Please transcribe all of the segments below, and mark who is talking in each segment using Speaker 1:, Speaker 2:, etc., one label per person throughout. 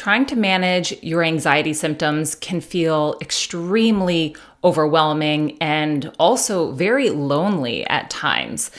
Speaker 1: trying to manage your anxiety symptoms can feel extremely overwhelming and also very lonely at times,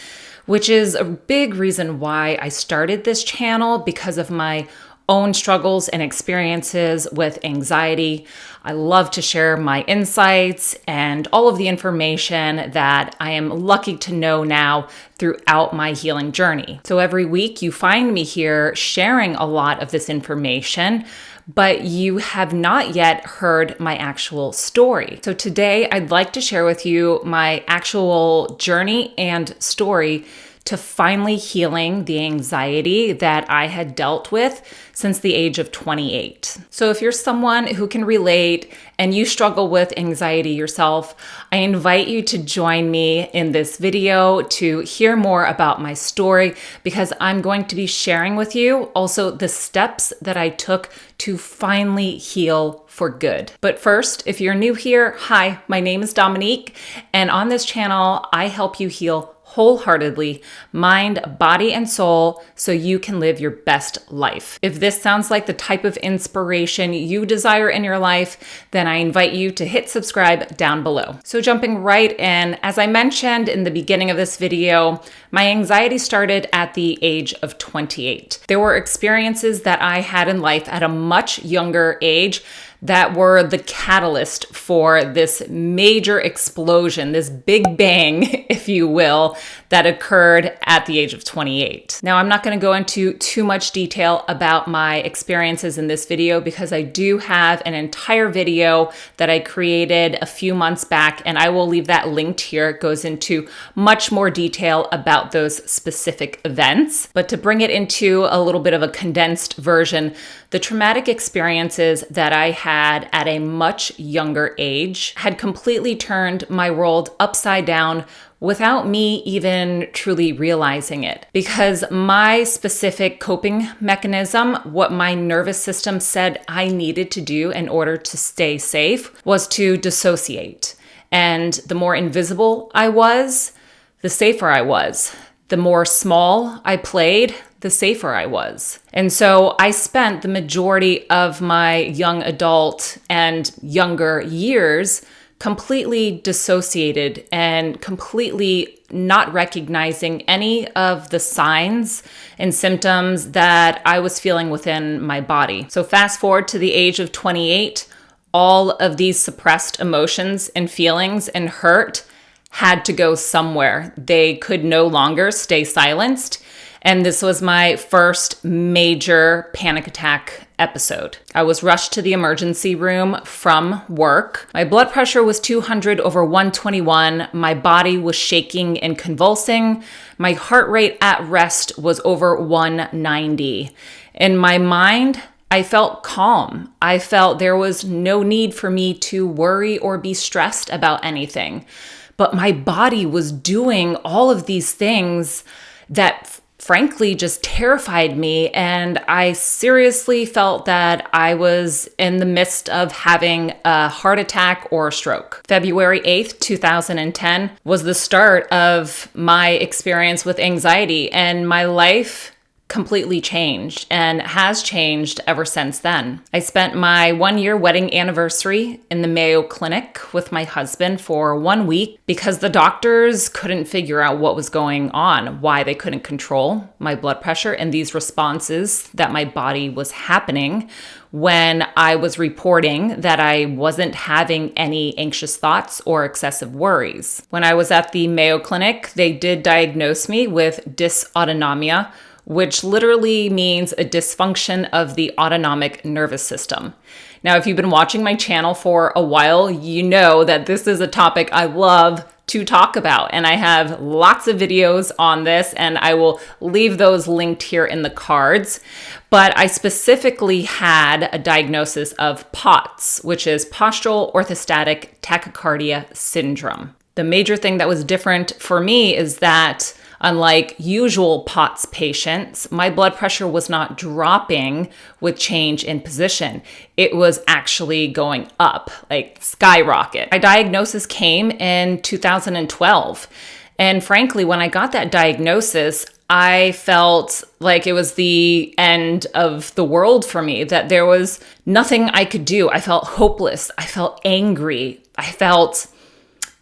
Speaker 1: which is a big reason why I started this channel, because of my own struggles and experiences with anxiety. I love to share my insights and all of the information that I am lucky to know now throughout my healing journey. So every week you find me here sharing a lot of this information, but you have not yet heard my actual story. So today I'd like to share with you my actual journey and story to finally healing the anxiety that I had dealt with since the age of 28. So if you're someone who can relate and you struggle with anxiety yourself, I invite you to join me in this video to hear more about my story, because I'm going to be sharing with you also the steps that I took to finally heal for good. But first, if you're new here, hi, my name is Dominique, and on this channel, I help you heal wholeheartedly, mind, body, and soul, so you can live your best life. If this sounds like the type of inspiration you desire in your life, then I invite you to hit subscribe down below. So jumping right in, as I mentioned in the beginning of this video, my anxiety started at the age of 28. There were experiences that I had in life at a much younger age that were the catalyst for this major explosion, this big bang, if you will, that occurred at the age of 28. Now, I'm not going to go into too much detail about my experiences in this video, because I do have an entire video that I created a few months back, and I will leave that linked here. It goes into much more detail about those specific events. But to bring it into a little bit of a condensed version, the traumatic experiences that I had at a much younger age had completely turned my world upside down without me even truly realizing it. Because my specific coping mechanism, what my nervous system said I needed to do in order to stay safe, was to dissociate. And the more invisible I was, the safer I was. The more small I played, the safer I was. And so I spent the majority of my young adult and younger years completely dissociated and completely not recognizing any of the signs and symptoms that I was feeling within my body. So fast forward to the age of 28, all of these suppressed emotions and feelings and hurt had to go somewhere. They could no longer stay silenced. And this was my first major panic attack episode. I was rushed to the emergency room from work. My blood pressure was 200/121. My body was shaking and convulsing. My heart rate at rest was over 190. In my mind, I felt calm. I felt there was no need for me to worry or be stressed about anything. But my body was doing all of these things that frankly just terrified me, and I seriously felt that I was in the midst of having a heart attack or a stroke. February 8th, 2010 was the start of my experience with anxiety, and my life completely changed and has changed ever since then. I spent my 1-year wedding anniversary in the Mayo Clinic with my husband for 1 week because the doctors couldn't figure out what was going on, why they couldn't control my blood pressure and these responses that my body was happening when I was reporting that I wasn't having any anxious thoughts or excessive worries. When I was at the Mayo Clinic, they did diagnose me with dysautonomia, which literally means a dysfunction of the autonomic nervous system. Now, if you've been watching my channel for a while, you know that this is a topic I love to talk about, and I have lots of videos on this, and I will leave those linked here in the cards. But I specifically had a diagnosis of POTS, which is postural orthostatic tachycardia syndrome. The major thing that was different for me is that unlike usual POTS patients, my blood pressure was not dropping with change in position. It was actually going up, like skyrocket. My diagnosis came in 2012. And frankly, when I got that diagnosis, I felt like it was the end of the world for me, that there was nothing I could do. I felt hopeless. I felt angry. I felt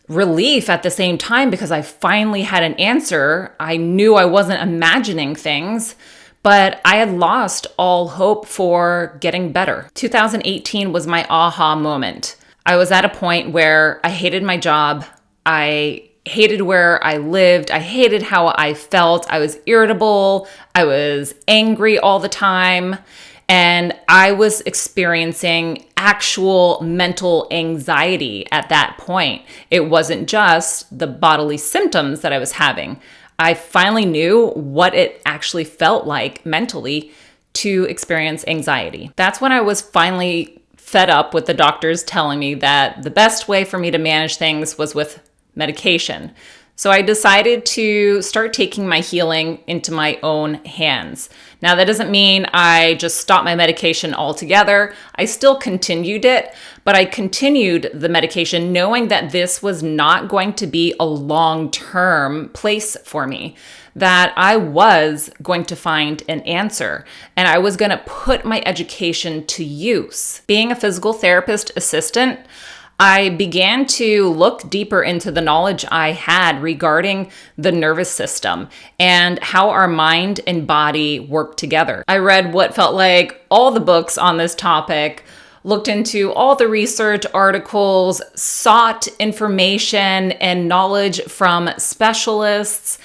Speaker 1: relief at the same time because I finally had an answer. I knew I wasn't imagining things, but I had lost all hope for getting better. 2018 was my aha moment. I was at a point where I hated my job. I hated where I lived. I hated how I felt. I was irritable. I was angry all the time. And I was experiencing actual mental anxiety at that point. It wasn't just the bodily symptoms that I was having. I finally knew what it actually felt like mentally to experience anxiety. That's when I was finally fed up with the doctors telling me that the best way for me to manage things was with medication. So I decided to start taking my healing into my own hands. Now, that doesn't mean I just stopped my medication altogether. I still continued it, but I continued the medication knowing that this was not going to be a long-term place for me, that I was going to find an answer and I was going to put my education to use. Being a physical therapist assistant, I began to look deeper into the knowledge I had regarding the nervous system and how our mind and body work together. I read what felt like all the books on this topic, looked into all the research articles, sought information and knowledge from specialists.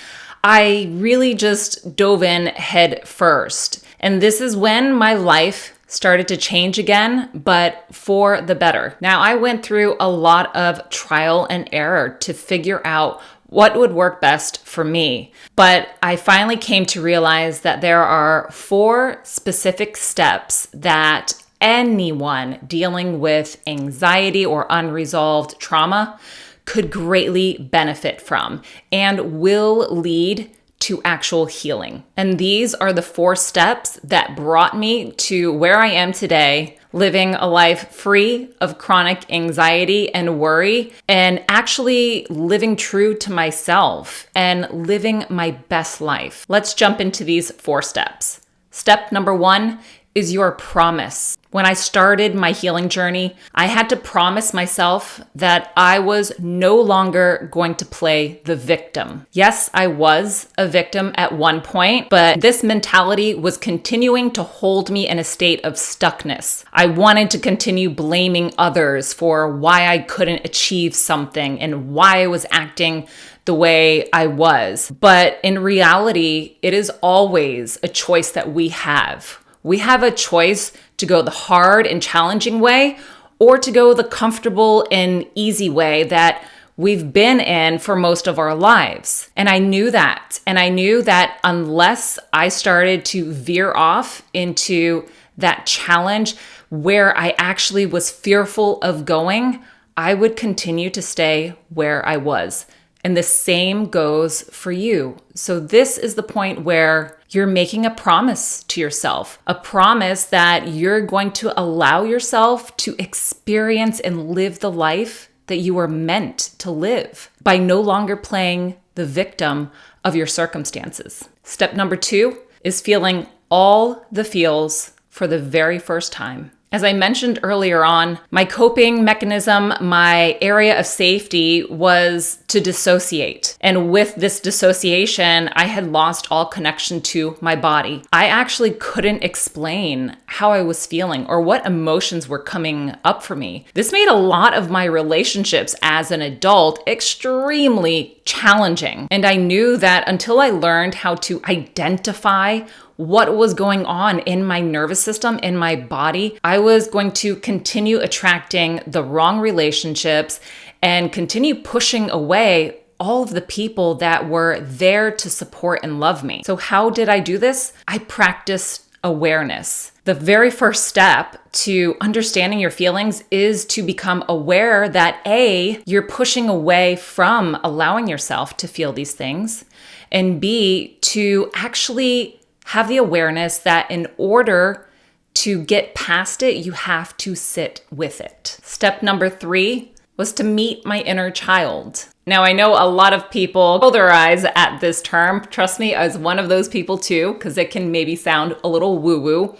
Speaker 1: I really just dove in head first. And this is when my life started to change again, but for the better. Now, I went through a lot of trial and error to figure out what would work best for me. But I finally came to realize that there are 4 specific steps that anyone dealing with anxiety or unresolved trauma could greatly benefit from and will lead to actual healing. And these are the 4 steps that brought me to where I am today, living a life free of chronic anxiety and worry, and actually living true to myself and living my best life. Let's jump into these 4 steps. Step number 1 is your promise. When I started my healing journey, I had to promise myself that I was no longer going to play the victim. Yes, I was a victim at one point, but this mentality was continuing to hold me in a state of stuckness. I wanted to continue blaming others for why I couldn't achieve something and why I was acting the way I was. But in reality, it is always a choice that we have. We have a choice to go the hard and challenging way or to go the comfortable and easy way that we've been in for most of our lives. And I knew that. And I knew that unless I started to veer off into that challenge where I actually was fearful of going, I would continue to stay where I was. And the same goes for you. So this is the point where you're making a promise to yourself, a promise that you're going to allow yourself to experience and live the life that you were meant to live by no longer playing the victim of your circumstances. Step number 2 is feeling all the feels for the very first time. As I mentioned earlier on, my coping mechanism, my area of safety was to dissociate. And with this dissociation, I had lost all connection to my body. I actually couldn't explain how I was feeling or what emotions were coming up for me. This made a lot of my relationships as an adult extremely challenging. And I knew that until I learned how to identify what was going on in my nervous system, in my body, I was going to continue attracting the wrong relationships and continue pushing away all of the people that were there to support and love me. So how did I do this? I practiced awareness. The very first step to understanding your feelings is to become aware that A, you're pushing away from allowing yourself to feel these things, and B, to actually have the awareness that in order to get past it, you have to sit with it. Step number 3 was to meet my inner child. Now, I know a lot of people roll their eyes at this term. Trust me, I was one of those people too, because it can maybe sound a little woo-woo.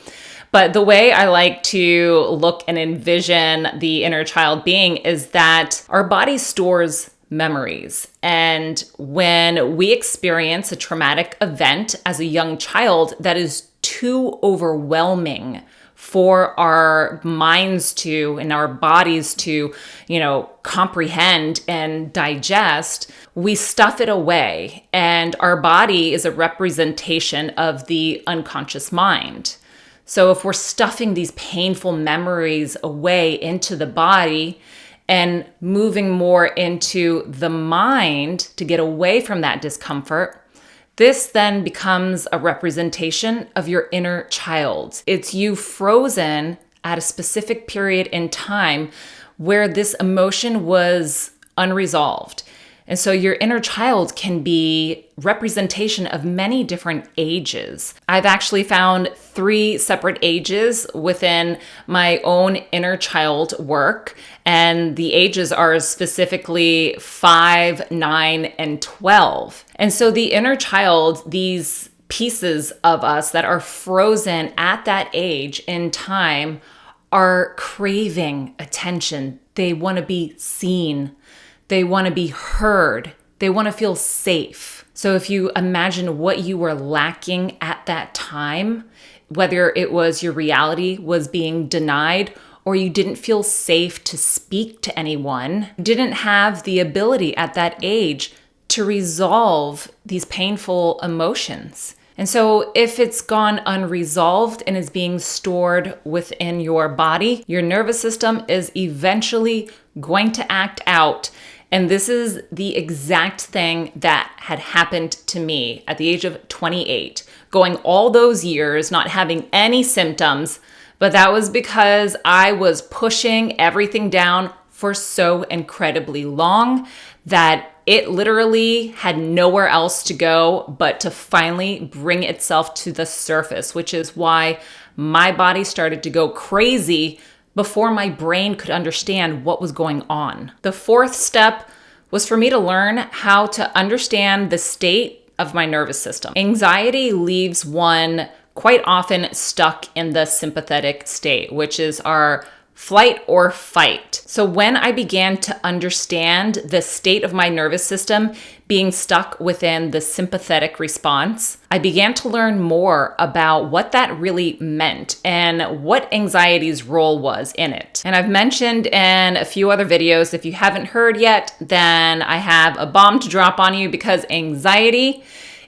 Speaker 1: But the way I like to look and envision the inner child being is that our body stores memories. And when we experience a traumatic event as a young child that is too overwhelming for our minds to and our bodies to, comprehend and digest, we stuff it away. And our body is a representation of the unconscious mind. So if we're stuffing these painful memories away into the body and moving more into the mind to get away from that discomfort, this then becomes a representation of your inner child. It's you frozen at a specific period in time where this emotion was unresolved. And so your inner child can be representation of many different ages. I've actually found 3 separate ages within my own inner child work, and the ages are specifically 5, 9, and 12. And so the inner child, these pieces of us that are frozen at that age in time, are craving attention. They want to be seen. They want to be heard. They want to feel safe. So if you imagine what you were lacking at that time, whether it was your reality was being denied or you didn't feel safe to speak to anyone, didn't have the ability at that age to resolve these painful emotions. And so if it's gone unresolved and is being stored within your body, your nervous system is eventually going to act out. And this is the exact thing that had happened to me at the age of 28, going all those years, not having any symptoms, but that was because I was pushing everything down for so incredibly long that it literally had nowhere else to go but to finally bring itself to the surface, which is why my body started to go crazy before my brain could understand what was going on. The 4th step was for me to learn how to understand the state of my nervous system. Anxiety leaves one quite often stuck in the sympathetic state, which is our flight or fight. So when I began to understand the state of my nervous system being stuck within the sympathetic response, I began to learn more about what that really meant and what anxiety's role was in it. And I've mentioned in a few other videos, if you haven't heard yet, then I have a bomb to drop on you, because anxiety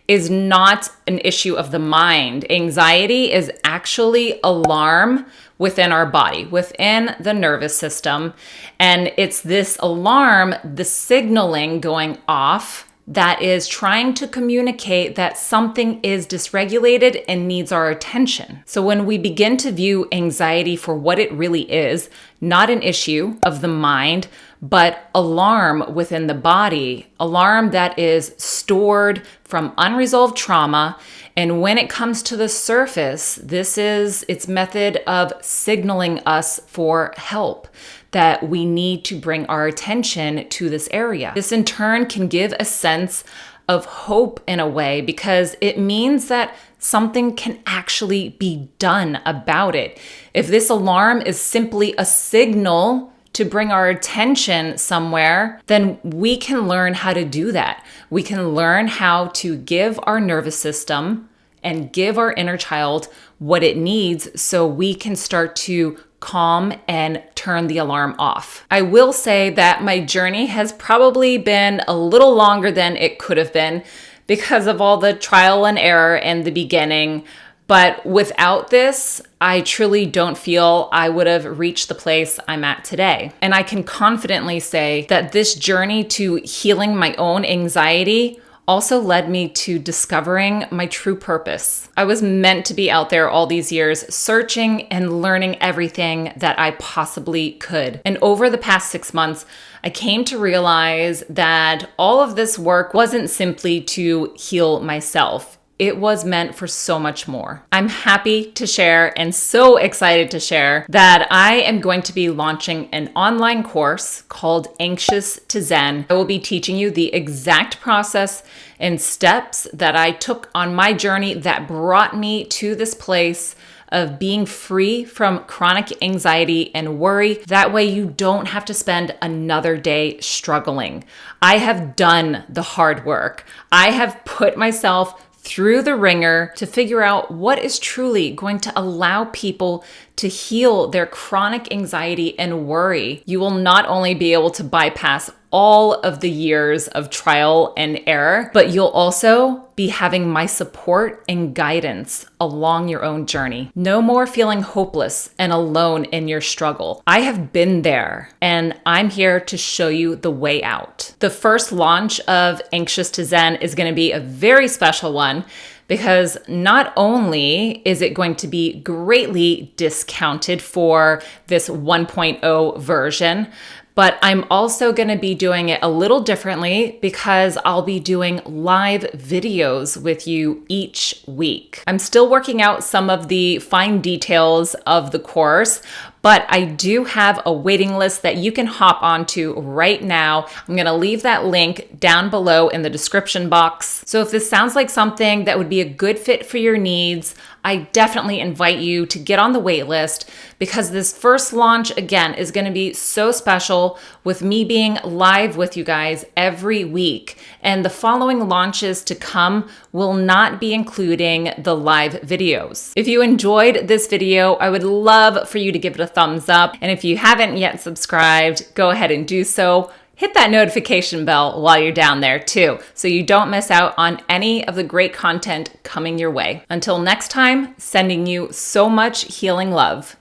Speaker 1: is not an issue of the mind. Anxiety is actually alarm within our body, within the nervous system. And it's this alarm, the signaling going off, that is trying to communicate that something is dysregulated and needs our attention. So when we begin to view anxiety for what it really is, not an issue of the mind, but alarm within the body, alarm that is stored from unresolved trauma. And when it comes to the surface, this is its method of signaling us for help, that we need to bring our attention to this area. This in turn can give a sense of hope in a way, because it means that something can actually be done about it. If this alarm is simply a signal to bring our attention somewhere, then we can learn how to do that. We can learn how to give our nervous system and give our inner child what it needs so we can start to calm and turn the alarm off. I will say that my journey has probably been a little longer than it could have been because of all the trial and error in the beginning. But without this, I truly don't feel I would have reached the place I'm at today. And I can confidently say that this journey to healing my own anxiety also led me to discovering my true purpose. I was meant to be out there all these years, searching and learning everything that I possibly could. And over the past 6 months, I came to realize that all of this work wasn't simply to heal myself. it was meant for so much more. I'm happy to share and so excited to share that I am going to be launching an online course called Anxious to Zen. I will be teaching you the exact process and steps that I took on my journey that brought me to this place of being free from chronic anxiety and worry. That way you don't have to spend another day struggling. I have done the hard work. I have put myself through the ringer to figure out what is truly going to allow people to heal their chronic anxiety and worry. You will not only be able to bypass all of the years of trial and error, but you'll also be having my support and guidance along your own journey. No more feeling hopeless and alone in your struggle. I have been there, and I'm here to show you the way out. The first launch of Anxious to Zen is going to be a very special one, because not only is it going to be greatly discounted for this 1.0 version, but I'm also going to be doing it a little differently because I'll be doing live videos with you each week. I'm still working out some of the fine details of the course, but I do have a waiting list that you can hop onto right now. I'm going to leave that link down below in the description box. So if this sounds like something that would be a good fit for your needs, I definitely invite you to get on the wait list, because this first launch, again, is going to be so special with me being live with you guys every week. And the following launches to come will not be including the live videos. If you enjoyed this video, I would love for you to give it a thumbs up. And if you haven't yet subscribed, go ahead and do so. Hit that notification bell while you're down there too, so you don't miss out on any of the great content coming your way. Until next time, sending you so much healing love.